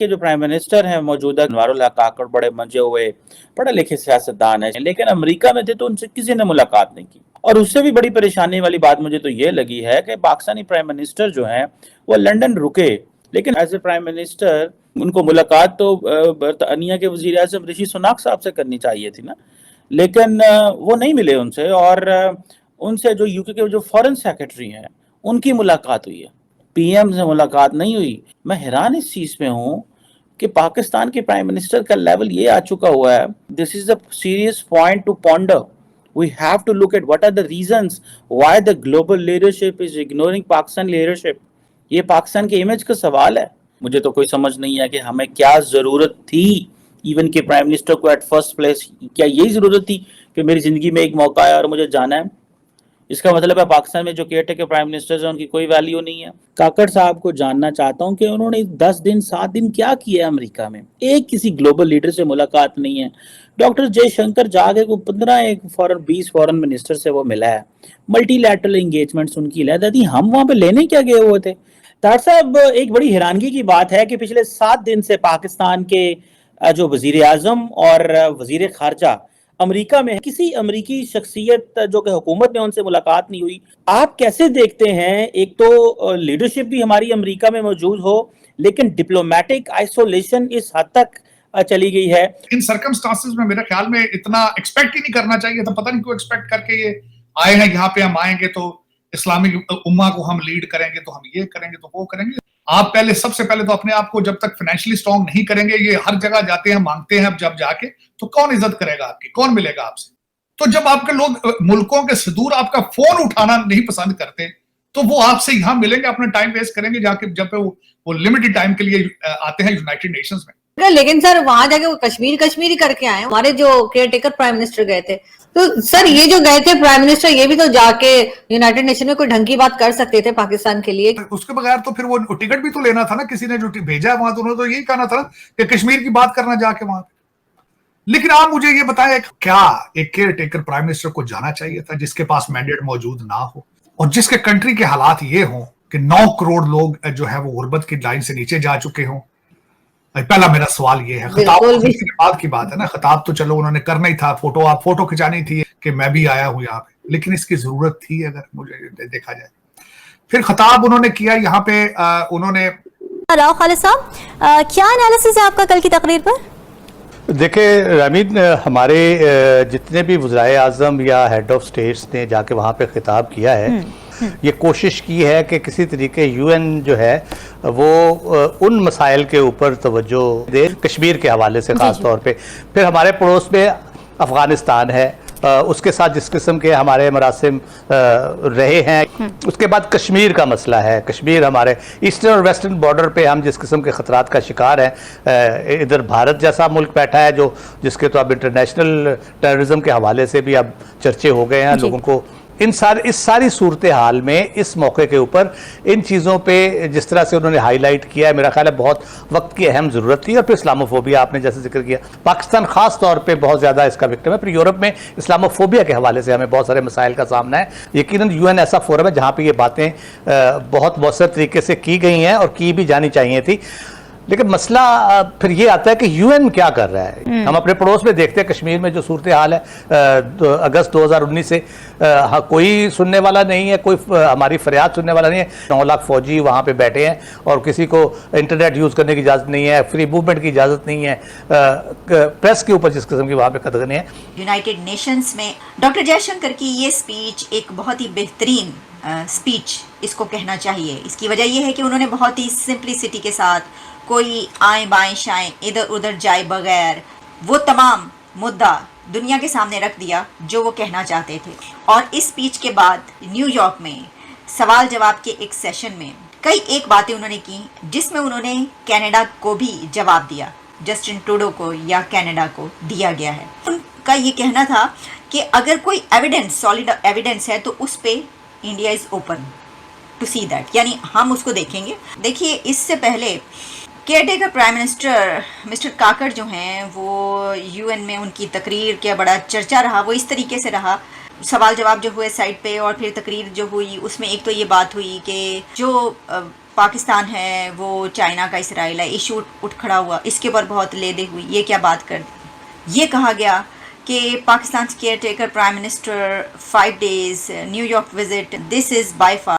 के जो prime minister हैं मौजूदा अनवारुल्लाह काकड़ बड़े मंजे हुए पढ़े लिखे सियासतदान है, लेकिन अमेरिका में थे तो उनसे किसी ने मुलाकात नहीं की। और उससे भी बड़ी परेशानी वाली बात मुझे तो ये लगी है कि पाकिस्तानी प्राइम मिनिस्टर जो हैं वो लंदन रुके, लेकिन एज ए प्राइम मिनिस्टर उनको मुलाकात तो बरतानिया के वजीर आजम ऋषि सुनाक साहब से करनी चाहिए थी ना, लेकिन वो नहीं मिले उनसे। और उनसे जो यूके के जो फॉरेन सेक्रेटरी हैं उनकी मुलाकात हुई है, पीएम से मुलाकात नहीं हुई। मैं हैरान इस चीज में हूँ कि पाकिस्तान के प्राइम मिनिस्टर का लेवल ये आ चुका हुआ है। This is a serious point to ponder. We have to look at what are the reasons why the global leadership is ignoring Pakistan leadership. ये पाकिस्तान के इमेज का सवाल है। मुझे तो कोई समझ नहीं है कि हमें क्या जरूरत थी इवन के प्राइम मिनिस्टर को एट फर्स्ट प्लेस। क्या यही जरूरत थी कि मेरी जिंदगी में एक मौका है और मुझे जाना है? इसका मतलब है पाकिस्तान में जो केयरटेकर प्राइम मिनिस्टर्स हैं उनकी कोई वैल्यू नहीं है। काकड़ साहब को जानना चाहता हूं कि उन्होंने 10 दिन 7 दिन क्या किया है अमेरिका में। एक किसी ग्लोबल लीडर से मुलाकात नहीं है। डॉक्टर जयशंकर जाके को 20 फॉरेन मिनिस्टर से वो मिला है। मल्टीलैटरल एंगेजमेंट्स उनकी लहदा थी, हम वहां पे लेने क्या गए हुए थे? तार साहब, एक बड़ी हैरानगी की बात है कि पिछले 7 दिन से पाकिस्तान के जो वजीर आजम और वजीर खारजा अमेरिका में, किसी अमेरिकी शख्सियत जो कि हुकूमत में उनसे मुलाकात नहीं हुई। आप कैसे देखते हैं? एक तो लीडरशिप भी हमारी अमेरिका में मौजूद हो, लेकिन डिप्लोमेटिक आइसोलेशन इस हद तक चली गई है। इन सर्कमस्टांसेस में मेरे ख्याल में इतना एक्सपेक्ट ही नहीं करना चाहिए था। पता नहीं क्यों एक्सपेक्ट करके ये आए हैं यहाँ पे। हम आएंगे तो इस्लामिक उम्मा को हम लीड करेंगे, तो हम ये करेंगे, तो वो करेंगे। आप पहले, सबसे पहले तो अपने आप को जब तक फाइनेंशियली स्ट्रांग नहीं करेंगे, ये हर जगह जाते हैं मांगते हैं, जब जाके तो कौन इज्जत करेगा आपकी, कौन मिलेगा आपसे? तो जब आपके लोग मुल्कों के सुदूर आपका फोन उठाना नहीं पसंद करते, तो वो आपसे यहाँ मिलेंगे, अपना टाइम वेस्ट करेंगे जाके, जब वो लिमिटेड टाइम के लिए आते हैं यूनाइटेड नेशंस में। लेकिन सर वहां जाके वो कश्मीर ही करके आए। हमारे जो केयरटेकर प्राइम मिनिस्टर गए थे, तो सर ये जो गए थे प्राइम मिनिस्टर, ये भी तो जाके यूनाइटेड नेशन में कोई ढंग की बात कर सकते थे पाकिस्तान के लिए। उसके बगैर तो फिर वो टिकट भी तो लेना था ना, किसी ने जो भेजा है वहां, तो उन्होंने तो यही कहना था कि कश्मीर की बात करना जाके वहां। लेकिन आप मुझे ये बताएं, क्या एक केयर टेकर प्राइम मिनिस्टर को जाना चाहिए था जिसके पास मैंडेट मौजूद ना हो और जिसके कंट्री के हालात ये हों कि 9 करोड़ लोग जो है वो गुर्बत की लाइन से नीचे जा चुके हों? पहला मेरा सवाल ये है। खिताब के बाद की बात है ना, खिताब तो चलो उन्होंने करना ही था, फोटो खिंचानी थी कि मैं भी आया हूं यहाँ पे, लेकिन इसकी जरूरत थी अगर मुझे देखा जाए? फिर खिताब उन्होंने किया यहाँ पे, उन्होंने। राव खालिद साहब, क्या एनालिसिस है आपका कल की तकरीर पर? देखिए रमीन, हमारे जितने भी वज़ीर आज़म या हेड ऑफ स्टेट्स ने जाके वहाँ पे खिताब किया है, ये कोशिश की है कि किसी तरीके यूएन जो है वो उन मसाइल के ऊपर तवज्जो दे, कश्मीर के हवाले से ख़ास तौर पे। फिर हमारे पड़ोस में अफ़गानिस्तान है, उसके साथ जिस किस्म के हमारे मरासिम रहे हैं, उसके बाद कश्मीर का मसला है। कश्मीर हमारे ईस्टर्न और वेस्टर्न बॉर्डर पे हम जिस किस्म के ख़तरात का शिकार हैं, इधर भारत जैसा मुल्क बैठा है जो जिसके तो अब इंटरनेशनल टेररिज्म के हवाले से भी अब चर्चे हो गए हैं लोगों को। इस सारी सूरत हाल में इस मौके के ऊपर इन चीज़ों पे जिस तरह से उन्होंने हाईलाइट किया है, मेरा ख्याल है बहुत वक्त की अहम ज़रूरत थी। और फिर इस्लामोफोबिया आपने जैसे जिक्र किया, पाकिस्तान ख़ास तौर पे बहुत ज़्यादा इसका विक्टिम है। फिर यूरोप में इस्लामोफोबिया के हवाले से हमें बहुत सारे मसाइल का सामना है। यकीनन यूएन ऐसा फोरम है जहाँ पर ये बातें बहुत मौसर तरीके से की गई हैं और की भी जानी चाहिए थी। लेकिन मसला फिर ये आता है कि यूएन क्या कर रहा है। हम अपने पड़ोस में देखते हैं कश्मीर में जो सूरत हाल है, अगस्त 2019 से कोई सुनने वाला नहीं है, कोई हमारी फरियाद सुनने वाला नहीं है। 9 लाख फौजी वहाँ पे बैठे हैं और किसी को इंटरनेट यूज़ करने की इजाज़त नहीं है, फ्री मूवमेंट की इजाज़त नहीं है, प्रेस के ऊपर जिस किस्म की वहाँ पे कदगने हैं। यूनाइटेड नेशंस में डॉक्टर जयशंकर की ये स्पीच एक बहुत ही बेहतरीन स्पीच इसको कहना चाहिए। इसकी वजह यह है कि उन्होंने बहुत ही सिंप्लिसिटी के साथ, कोई आए बाएं शाएं इधर उधर जाए बगैर, वो तमाम मुद्दा दुनिया के सामने रख दिया जो वो कहना चाहते थे। और इस स्पीच के बाद न्यूयॉर्क में सवाल जवाब के एक सेशन में कई एक बातें उन्होंने की जिसमें उन्होंने कनाडा को भी जवाब दिया, जस्टिन ट्रूडो को या कनाडा को दिया गया है। उनका ये कहना था कि अगर कोई एविडेंस, सॉलिड एविडेंस है तो उस पर India is open to see that, यानी हम उसको देखेंगे। देखिए, इससे पहले caretaker prime minister mister Kakar जो हैं वो यूएन में उनकी तकरीर का बड़ा चर्चा रहा। वो इस तरीके से रहा, सवाल जवाब जो हुए साइड पे और फिर तकरीर जो हुई उसमें एक तो ये बात हुई कि जो पाकिस्तान है वो चाइना का इसराइल है, इशू उठ खड़ा हुआ, इसके ऊपर बहुत लेदे हुई, ये क्या बात कर दी। ये कहा गया कि Pakistan care taker prime minister 5 days New York visit, this is by far